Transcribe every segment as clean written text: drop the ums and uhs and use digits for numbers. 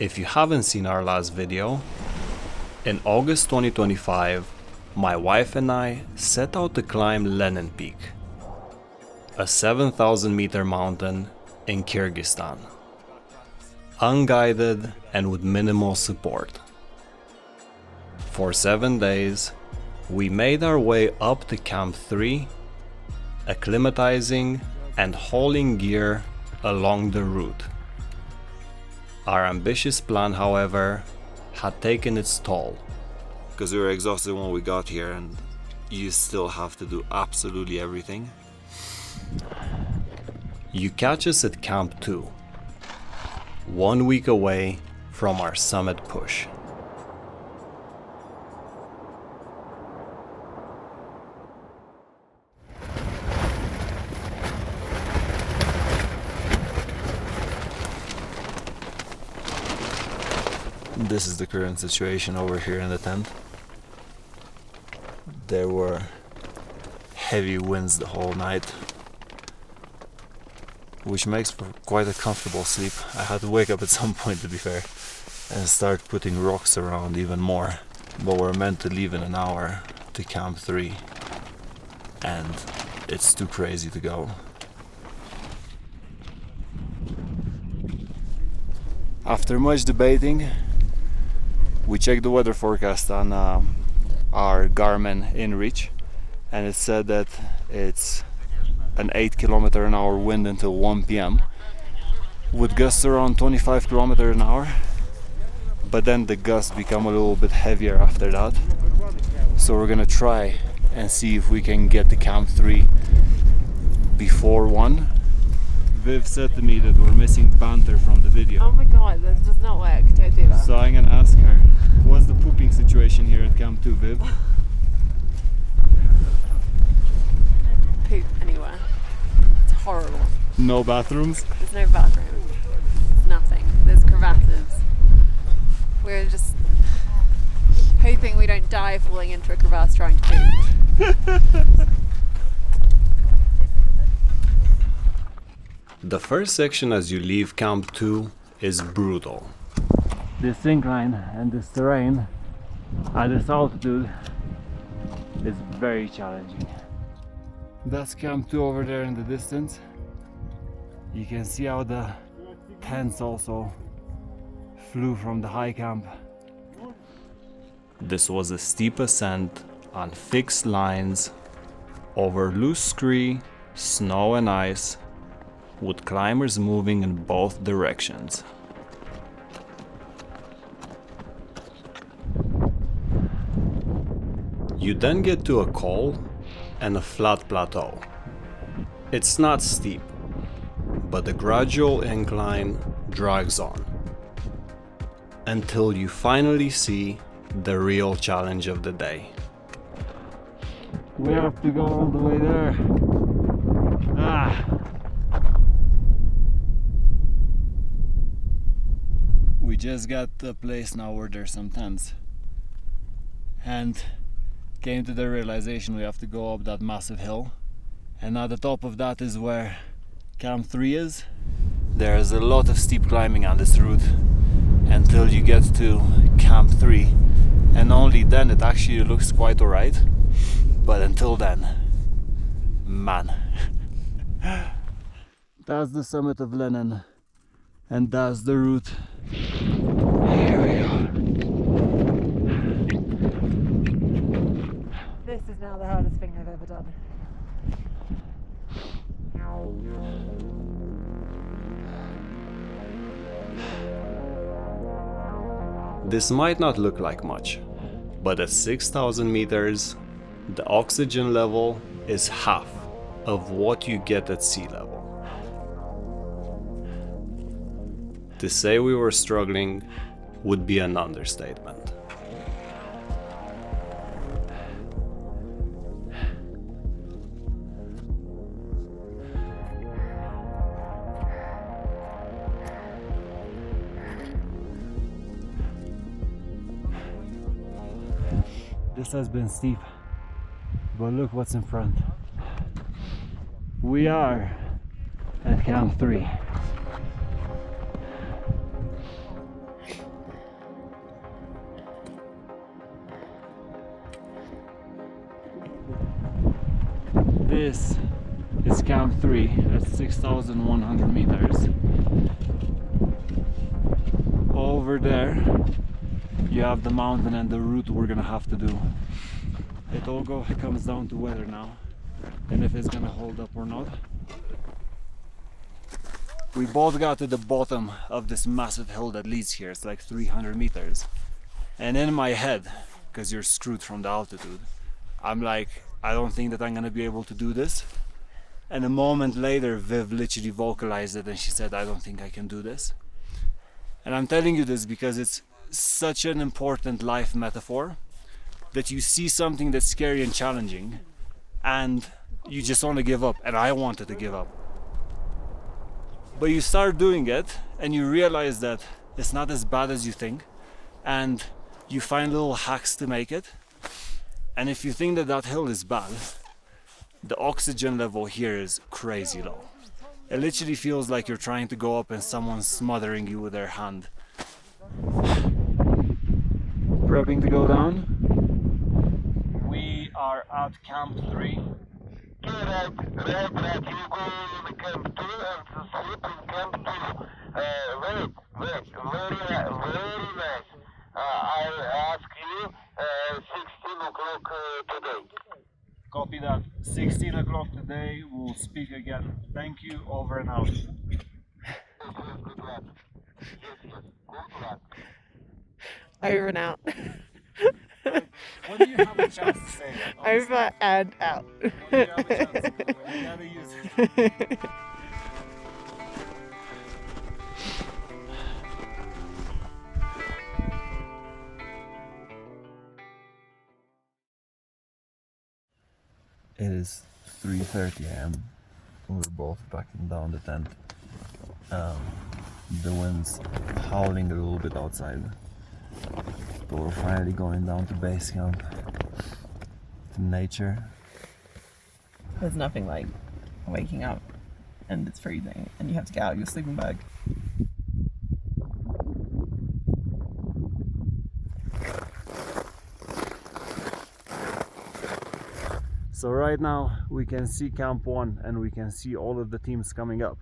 If you haven't seen our last video, in August 2025, my wife and I set out to climb Lenin Peak, a 7,000 meter mountain in Kyrgyzstan, unguided and with minimal support. For 7 days, we made our way up to Camp 3, acclimatizing and hauling gear along the route. Our ambitious plan, however, had taken its toll. Because we were exhausted when we got here and you still have to do absolutely everything. You catch us at Camp 2, 1 week away from our summit push. This is the current situation over here in the tent. There were heavy winds the whole night, which makes for quite a comfortable sleep. I had to wake up at some point, to be fair, and start putting rocks around even more. But we're meant to leave in an hour to Camp 3, and it's too crazy to go. After much debating, we checked the weather forecast on our Garmin InReach, and it said that it's an 8 km/h wind until 1 p.m. with gusts around 25 km/h, but then the gusts become a little bit heavier after that. So we're gonna try and see if we can get to Camp 3 before 1. Viv said to me that we're missing banter from the video. Oh my god, that does not work. Don't do that. So I'm gonna ask her, what's the pooping situation here at Camp 2, Viv? Poop anywhere. It's horrible. No bathrooms? There's no bathroom. There's nothing. There's crevasses. We're just hoping we don't die falling into a crevasse trying to poop. The first section as you leave Camp 2 is brutal. This incline and this terrain at this altitude is very challenging. That's Camp 2 over there in the distance. You can see how the tents also flew from the high camp. This was a steep ascent on fixed lines over loose scree, snow and ice, with climbers moving in both directions. You then get to a col and a flat plateau. It's not steep, but the gradual incline drags on until you finally see the real challenge of the day. We have to go all the way there. We just got to a place now where there's some tents and came to the realization we have to go up that massive hill, and at the top of that is where Camp 3 is. There's a lot of steep climbing on this route until you get to Camp 3, and only then it actually looks quite alright, but until then, man. That's the summit of Lenin, and that's the route. Here we are. This is now the hardest thing I've ever done. This might not look like much, but at 6,000 meters, the oxygen level is half of what you get at sea level. To say we were struggling would be an understatement. This has been steep, but look what's in front. We are at Camp 3. This is Camp 3 at 6,100 meters. Over there you have the mountain and the route we're gonna have to do. It all comes down to weather now and if it's gonna hold up or not. We both got to the bottom of this massive hill that leads here. It's like 300 meters. And in my head, because you're screwed from the altitude, I'm like, I don't think that I'm gonna be able to do this. And a moment later, Viv literally vocalized it and she said, I don't think I can do this. And I'm telling you this because it's such an important life metaphor that you see something that's scary and challenging and you just want to give up. And I wanted to give up. But you start doing it and you realize that it's not as bad as you think, and you find little hacks to make it. And if you think that that hill is bad, the oxygen level here is crazy low. It literally feels like you're trying to go up and someone's smothering you with their hand. Prepping to go down. We are at Camp 3. Right, you go in Camp 2 and sleep in Camp 2. Very nice. I ask you 16 o'clock today. Copy that. 16 o'clock today, we'll speak again. Thank you, over and out. Good luck. Yes, good luck. Over and out. When do you have a chance to say that? Honestly, Over and out. when do you have a chance to do it? You gotta use it. It is 3:30 am. We're both backing down the tent. The wind's howling a little bit outside. But we're finally going down to base camp. To nature. There's nothing like waking up and it's freezing and you have to get out of your sleeping bag. So right now we can see Camp 1 and we can see all of the teams coming up.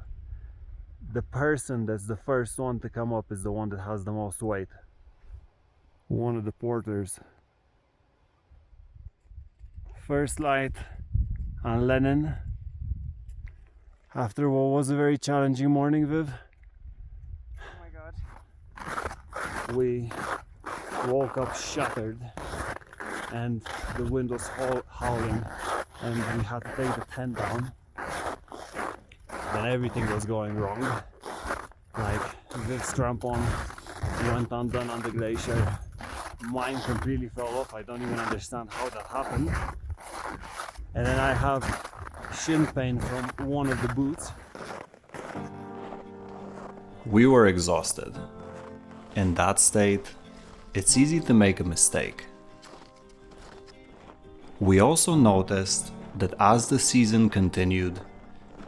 The person that's the first one to come up is the one that has the most weight. One of the porters. First light on Lenin. After what was a very challenging morning, Viv. Oh my god. We woke up shattered and the wind was howling and we had to take the tent down and everything was going wrong. Like Viv's crampon went undone on the glacier, mine completely fell off. I don't even understand how that happened. And then I have shin pain from one of the boots. We were exhausted. In that state, it's easy to make a mistake. We also noticed that as the season continued,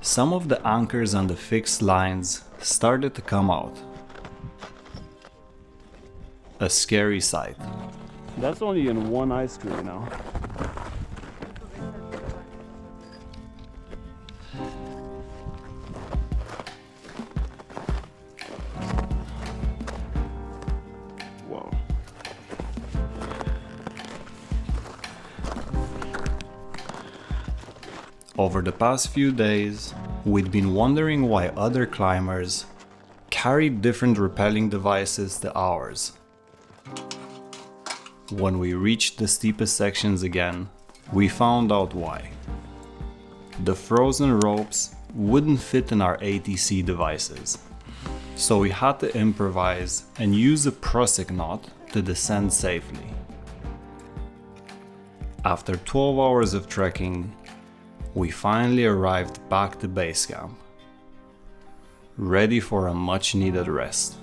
some of the anchors on the fixed lines started to come out. A scary sight. That's only in one ice tree now. Whoa. Over the past few days, we'd been wondering why other climbers carried different rappelling devices to ours. When we reached the steepest sections again, we found out why. The frozen ropes wouldn't fit in our ATC devices, so we had to improvise and use a prusik knot to descend safely. After 12 hours of trekking, we finally arrived back to base camp, ready for a much needed rest.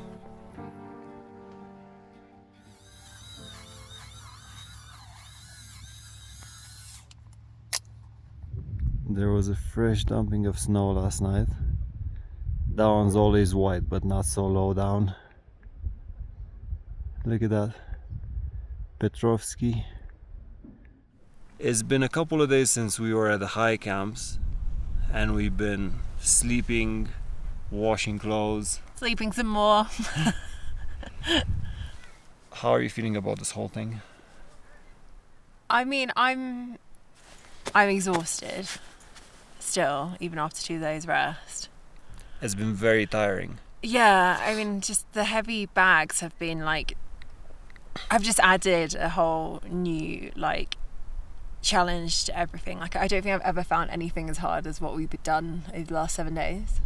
There was a fresh dumping of snow last night. That one's always white, but not so low down. Look at that. Petrovsky. It's been a couple of days since we were at the high camps, and we've been sleeping, washing clothes. Sleeping some more. How are you feeling about this whole thing? I mean, I'm exhausted still, even after 2 days rest. It's been very tiring. Yeah, I mean, just the heavy bags have been like, I've just added a whole new like challenge to everything. Like, I don't think I've ever found anything as hard as what we've done over the last 7 days.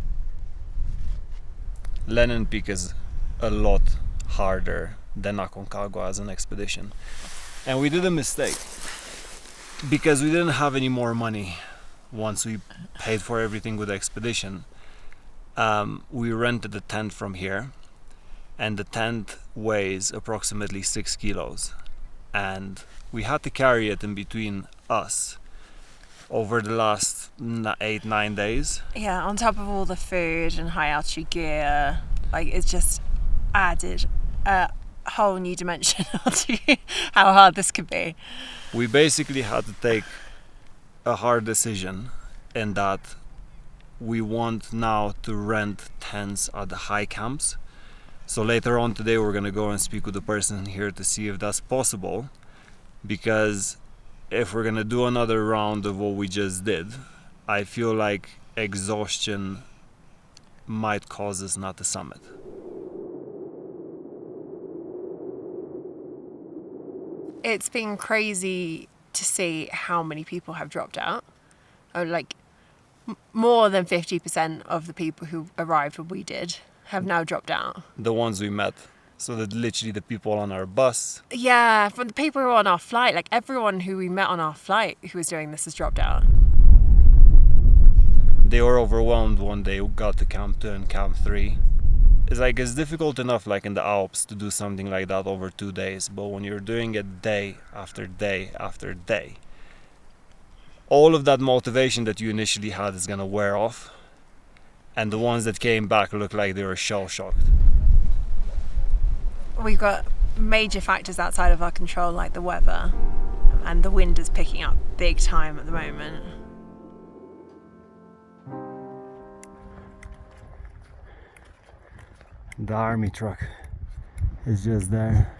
Lenin Peak is a lot harder than Aconcagua as an expedition. And we did a mistake because we didn't have any more money once we paid for everything with the expedition. We rented a tent from here, and the tent weighs approximately 6 kilos, and we had to carry it in between us over the last 8-9 days. Yeah, on top of all the food and high altitude gear, like, it's just added a whole new dimension to how hard this could be. We basically had to take a hard decision in that we want now to rent tents at the high camps. So later on today we're gonna go and speak with the person here to see if that's possible, because if we're gonna do another round of what we just did, I feel like exhaustion might cause us not to summit. It's been crazy to see how many people have dropped out. Like, more than 50% of the people who arrived when we did have now dropped out. The ones we met. So that literally the people on our bus. Yeah, from the people who were on our flight, like everyone who we met on our flight who was doing this has dropped out. They were overwhelmed when they got to Camp 2 and Camp 3. It's difficult enough like in the Alps to do something like that over 2 days, but when you're doing it day after day after day, all of that motivation that you initially had is gonna wear off, and the ones that came back look like they were shell-shocked. We've got major factors outside of our control, like the weather, and the wind is picking up big time at the moment. The army truck is just there.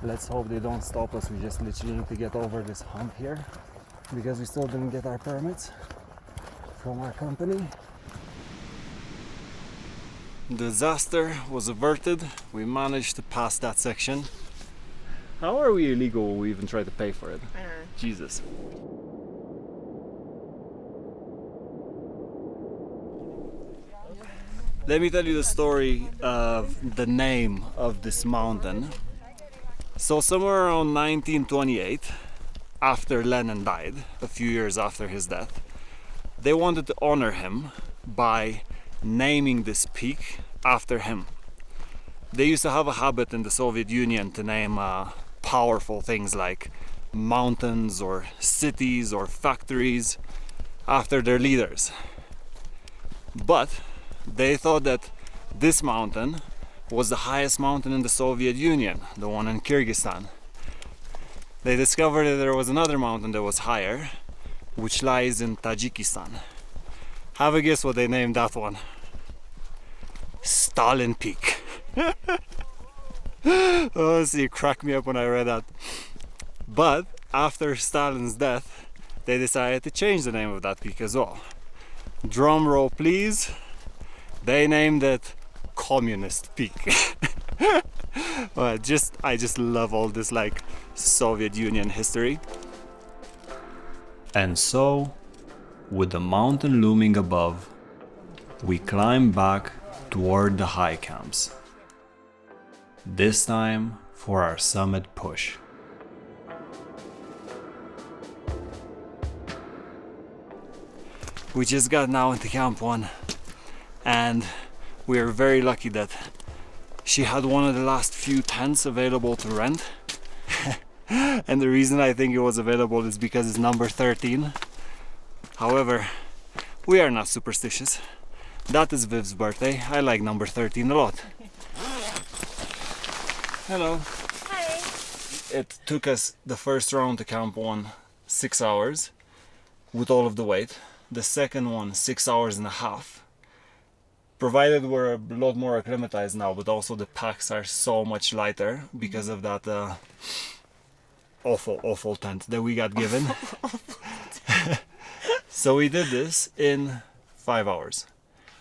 Let's hope they don't stop us. We just literally need to get over this hump here because we still didn't get our permits from our company. Disaster was averted. We managed to pass that section. How are we illegal when we even try to pay for it? I know. Jesus. Let me tell you the story of the name of this mountain. So somewhere around 1928, after Lenin died, a few years after his death, they wanted to honor him by naming this peak after him. They used to have a habit in the Soviet Union to name powerful things like mountains or cities or factories after their leaders. But they thought that this mountain was the highest mountain in the Soviet Union, the one in Kyrgyzstan. They discovered that there was another mountain that was higher, which lies in Tajikistan. Have a guess what they named that one? Stalin Peak. Oh, see, it cracked me up when I read that. But after Stalin's death, they decided to change the name of that peak as well. Drum roll, please. They named it Communist Peak. Well, I just love all this like Soviet Union history. And so, with the mountain looming above, we climb back toward the high camps. This time for our summit push. We just got now into Camp 1, and we are very lucky that she had one of the last few tents available to rent. And the reason I think it was available is because it's number 13. However, we are not superstitious. That is Viv's birthday. I like number 13 a lot. Hello. Hey. it took us the first round to Camp 1 6 hours with all of the weight. The second one 6 hours and a half. Provided we're a lot more acclimatized now, but also the packs are so much lighter because of that awful tent that we got given. So we did this in 5 hours.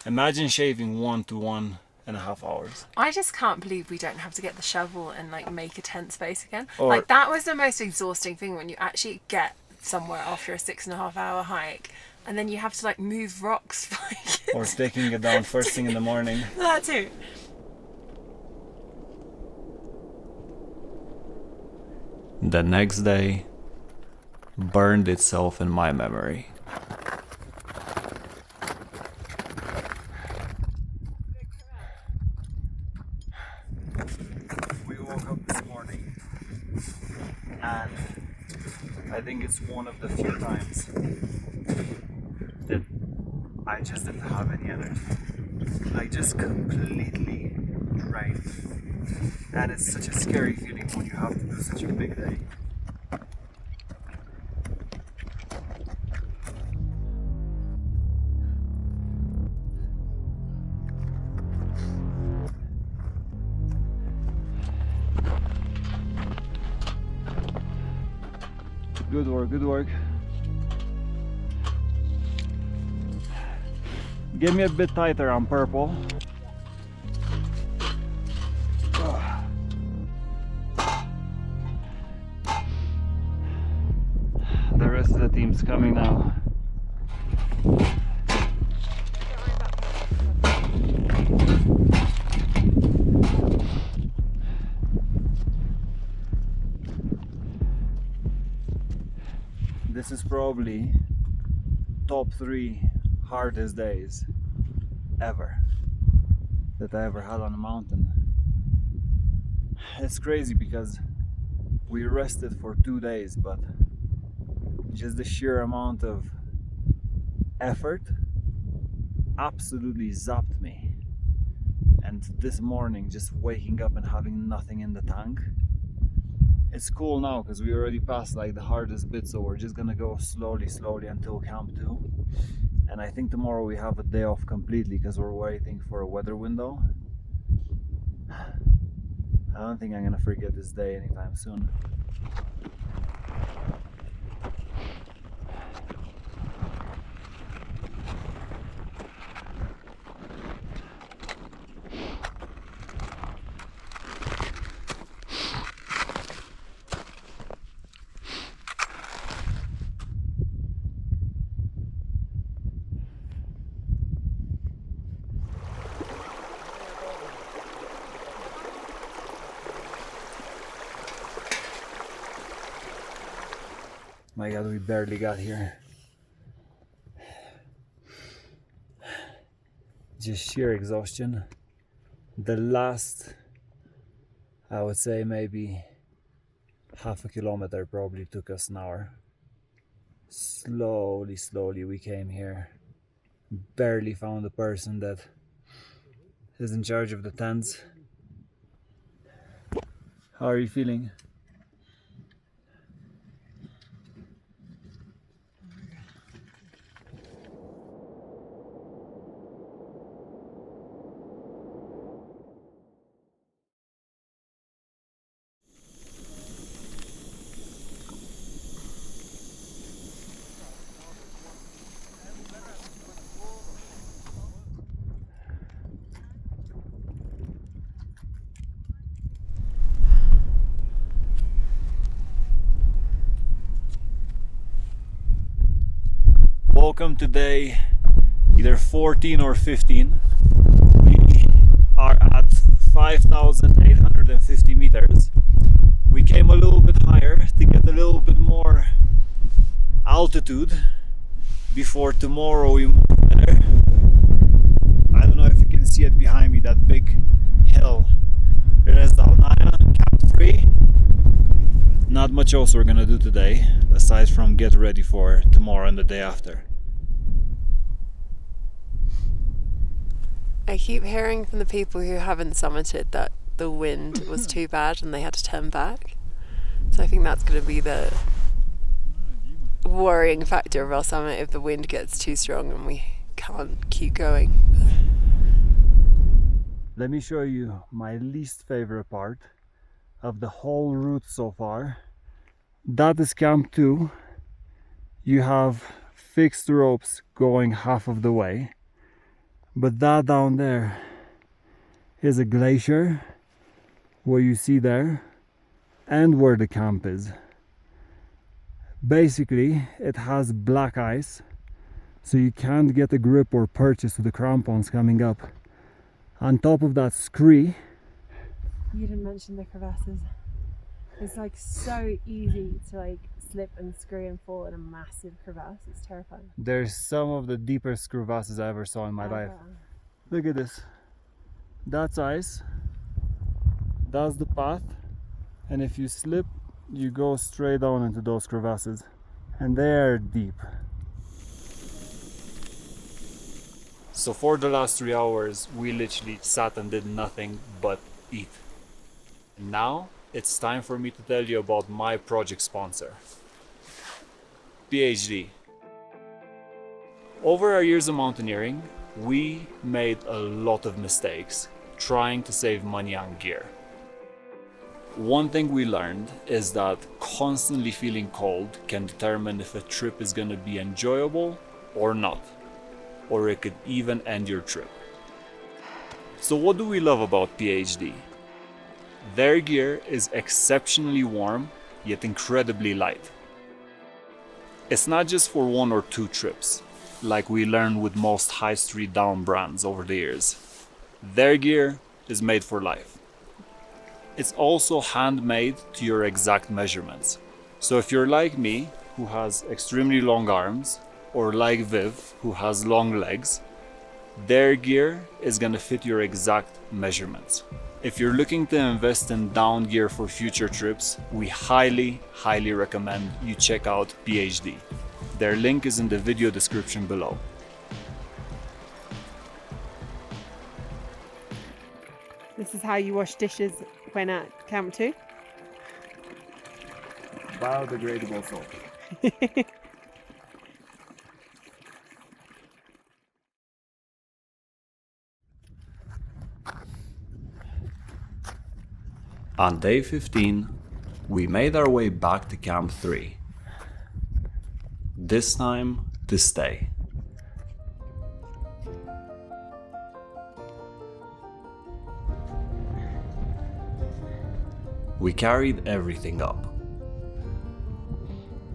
Imagine shaving 1 to 1.5 hours. I just can't believe we don't have to get the shovel and like make a tent space again. Or- like that was the most exhausting thing when you actually get somewhere after a 6.5 hour hike and then you have to like move rocks. Or taking it down first thing in the morning. That too. The next day burned itself in my memory. We woke up this morning and I think it's one of the few times that I just didn't have any energy. Like just completely drained. And it's such a scary feeling when you have to do such a big day. Good work, good work. Get me a bit tighter on purple. The rest of the team's coming now. This is probably top 3 hardest days ever that I ever had on a mountain. It's crazy because we rested for 2 days, but just the sheer amount of effort absolutely zapped me. And this morning, just waking up and having nothing in the tank, it's cool now because we already passed like the hardest bit, so we're just gonna go slowly until Camp 2. And I think tomorrow we have a day off completely because we're waiting for a weather window. I don't think I'm gonna forget this day anytime soon. My God, we barely got here. Just sheer exhaustion. The last, I would say maybe half a kilometer probably took us an hour. Slowly we came here. Barely found a person that is in charge of the tents. How are you feeling? Welcome to day either 14 or 15. We are at 5,850 meters. We came a little bit higher to get a little bit more altitude before tomorrow we move there. I don't know if you can see it behind me, that big hill. It is Dalnaya, Camp 3. Not much else we're gonna do today, aside from get ready for tomorrow and the day after. I keep hearing from the people who haven't summited that the wind was too bad and they had to turn back. So I think that's going to be the worrying factor of our summit if the wind gets too strong and we can't keep going. Let me show you my least favorite part of the whole route so far. That is Camp 2. You have fixed ropes going half of the way, but that down there is a glacier, where you see there, and where the camp is. Basically, it has black ice, so you can't get a grip or purchase with the crampons coming up. On top of that, scree. You didn't mention the crevasses. It's like so easy to like slip and screw and fall in a massive crevasse. It's terrifying. There's some of the deepest crevasses I ever saw in my life. Look at this. That's ice. That's the path. And if you slip, you go straight down into those crevasses. And they're deep. So for the last 3 hours, we literally sat and did nothing but eat. Now, it's time for me to tell you about my project sponsor, PhD. Over our years of mountaineering, we made a lot of mistakes trying to save money on gear. One thing we learned is that constantly feeling cold can determine if a trip is going to be enjoyable or not, or it could even end your trip. So what do we love about PhD? Their gear is exceptionally warm, yet incredibly light. It's not just for 1 or 2 trips, like we learned with most high street down brands over the years. Their gear is made for life. It's also handmade to your exact measurements. So if you're like me, who has extremely long arms, or like Viv, who has long legs, their gear is gonna fit your exact measurements. If you're looking to invest in down gear for future trips, we highly recommend you check out PhD. Their link is in the video description below. This is how you wash dishes when at Camp 2. Biodegradable soap. On day 15, we made our way back to Camp 3. This time to stay. We carried everything up.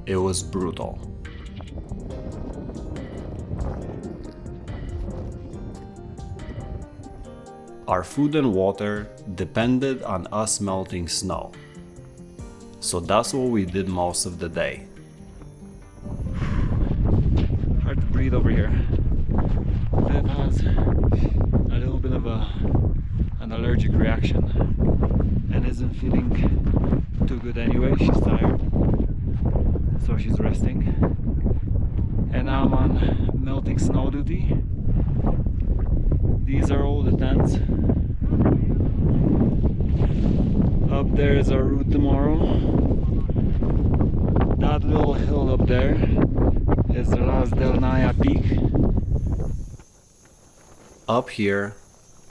It was brutal. Our food and water depended on us melting snow. So that's what we did most of the day. Hard to breathe over here. Viv has a little bit of an allergic reaction and isn't feeling too good anyway. She's tired, so she's resting. And I'm on melting snow duty. These are all the tents. Up there is our route tomorrow. That little hill up there is the last Lenin Peak. Up here,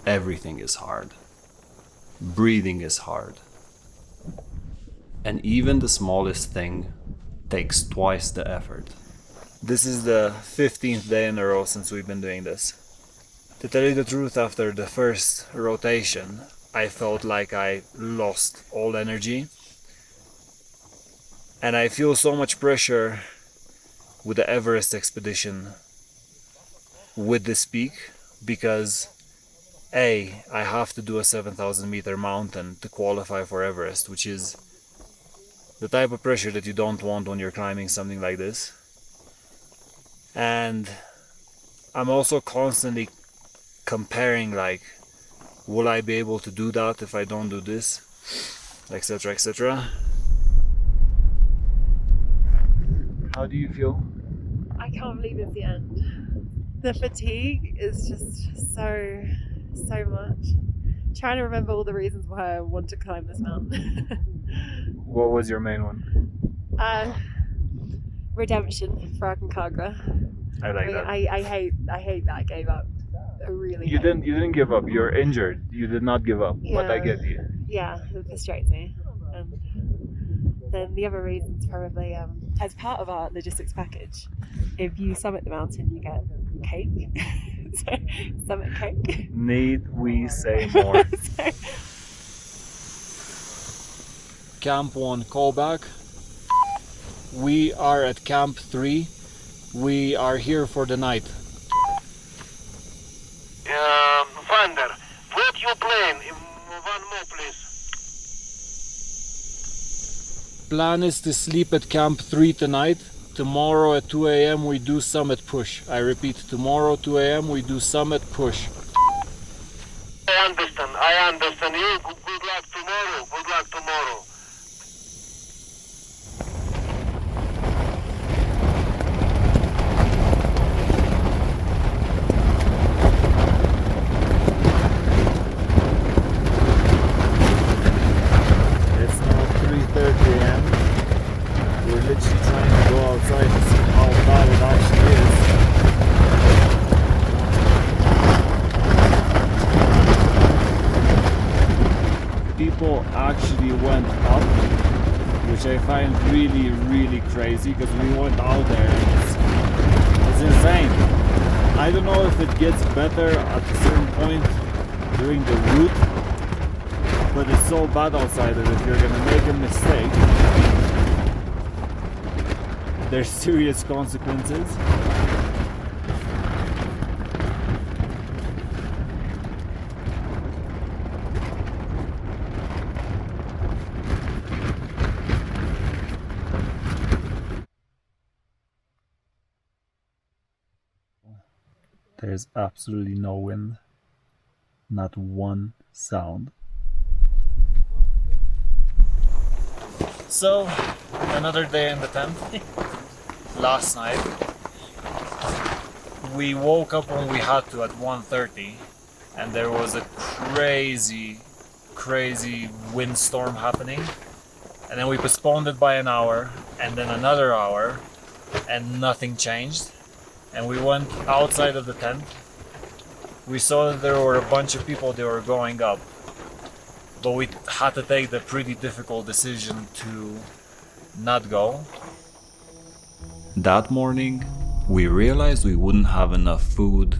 everything is hard. Breathing is hard. And even the smallest thing takes twice the effort. This is the 15th day in a row since we've been doing this. To tell you the truth, after the first rotation, I felt like I lost all energy. And I feel so much pressure with the Everest expedition with this peak because I have to do a 7,000 meter mountain to qualify for Everest, which is the type of pressure that you don't want when you're climbing something like this. And I'm also constantly comparing, like, will I be able to do that if I don't do this, etc, etc. How do you feel? I can't believe it's the end. The fatigue is just so much. trying to remember all the reasons why I want to climb this mountain. What was your main one? Redemption for Aconcagua. I like that. I hate that I gave up. I really You hate. didn't give up. You're injured. You did not give up. But I Yeah. get you. Yeah, it frustrates me. Then the other reason's probably as part of our logistics package, if you summit the mountain, you get cake. So, summit cake. Need we say more? So, Camp 1 callback. We are at Camp 3. We are here for the night. Vander, put your plane in one more, please. Plan is to sleep at Camp 3 tonight. Tomorrow at 2 a.m. we do summit push. I repeat, tomorrow 2 a.m. we do summit push. I understand. You, good luck tomorrow. It's now 3:30 a.m. We're literally trying to go outside to see how bad it actually is. People actually went up, which I find really, really crazy because we went out there and it's insane. I don't know if it gets better at a certain point during the route, but it's so bad outside that if you're gonna make a mistake, there's serious consequences. There's absolutely no wind, not one sound. So, another day in the tent. Last night, we woke up when we had to at 1:30, and there was a crazy windstorm happening. And then we postponed it by an hour, and then another hour, and nothing changed. And we went outside of the tent. We saw that there were a bunch of people, they were going up. But we had to take the pretty difficult decision to not go. That morning, we realized we wouldn't have enough food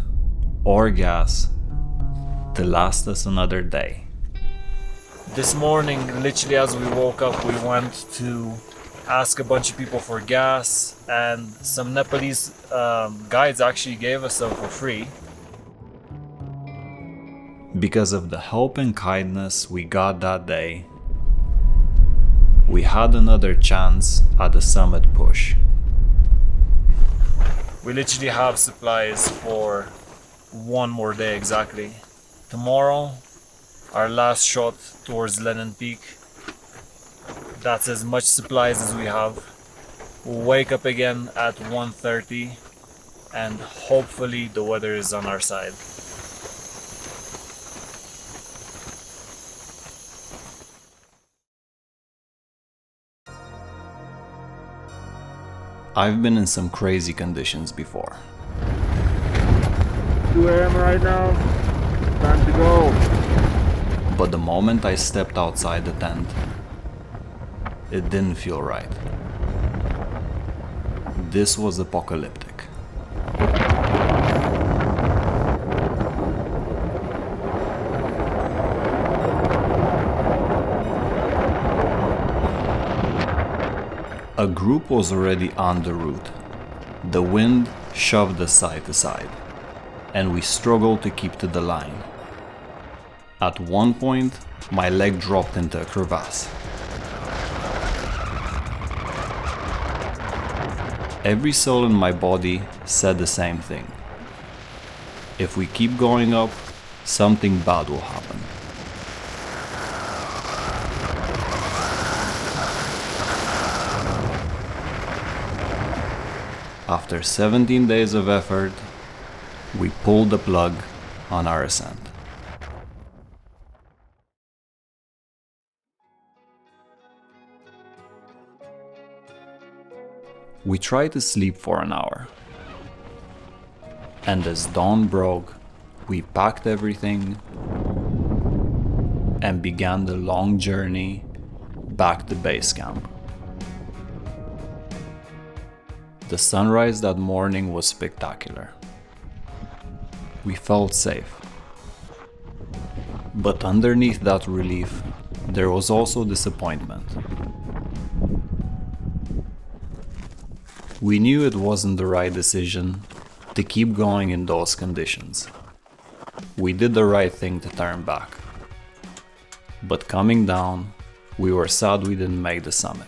or gas to last us another day. This morning, literally as we woke up, we went to ask a bunch of people for gas, and some Nepalese guides actually gave us some for free. Because of the help and kindness we got that day, we had another chance at the summit push. We literally have supplies for one more day exactly. Tomorrow, our last shot towards Lenin Peak. That's as much supplies as we have. We'll wake up again at 1:30 and hopefully the weather is on our side. I've been in some crazy conditions before. 2 a.m. right now. Time to go. But the moment I stepped outside the tent, it didn't feel right. This was apocalyptic. A group was already on the route. The wind shoved us side to side, and we struggled to keep to the line. At one point, my leg dropped into a crevasse. Every cell in my body said the same thing. If we keep going up, something bad will happen. After 17 days of effort, we pulled the plug on our ascent. We tried to sleep for an hour. And as dawn broke, we packed everything and began the long journey back to base camp. The sunrise that morning was spectacular. We felt safe. But underneath that relief, there was also disappointment. We knew it wasn't the right decision to keep going in those conditions. We did the right thing to turn back. But coming down, we were sad we didn't make the summit.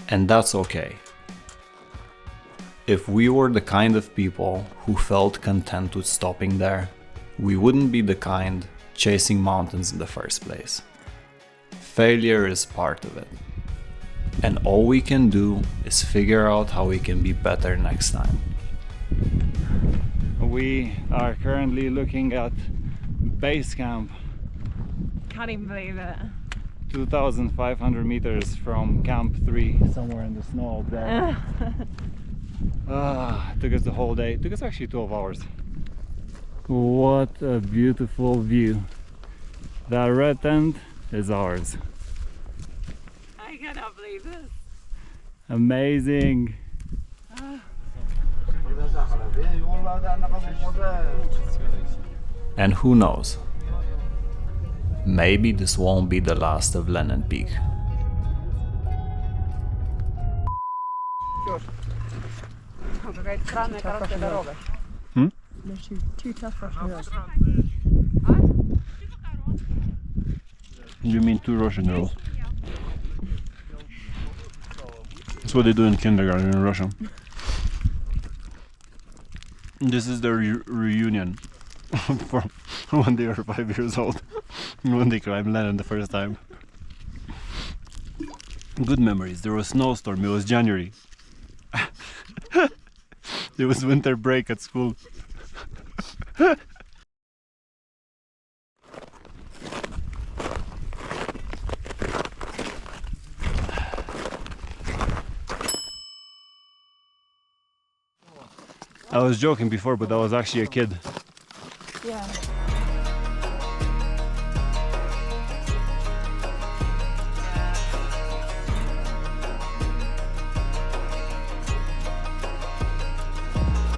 And that's okay. If we were the kind of people who felt content with stopping there, we wouldn't be the kind chasing mountains in the first place. Failure is part of it. And all we can do is figure out how we can be better next time. We are currently looking at base camp, Can't even believe it. 2,500 meters from camp 3, somewhere in the snow up there. Took us the whole day. Took us actually 12 hours. What a beautiful view. That red tent is ours. I cannot believe this. Amazing. And who knows? Maybe this won't be the last of Lenin Peak. You mean 2 Russian girls? That's what they do in kindergarten in Russia. This is their reunion from when they were 5 years old, when they climbed Lenin the first time. Good memories. There was a snowstorm. It was January. It was winter break at school. I was joking before, but I was actually a kid. Yeah.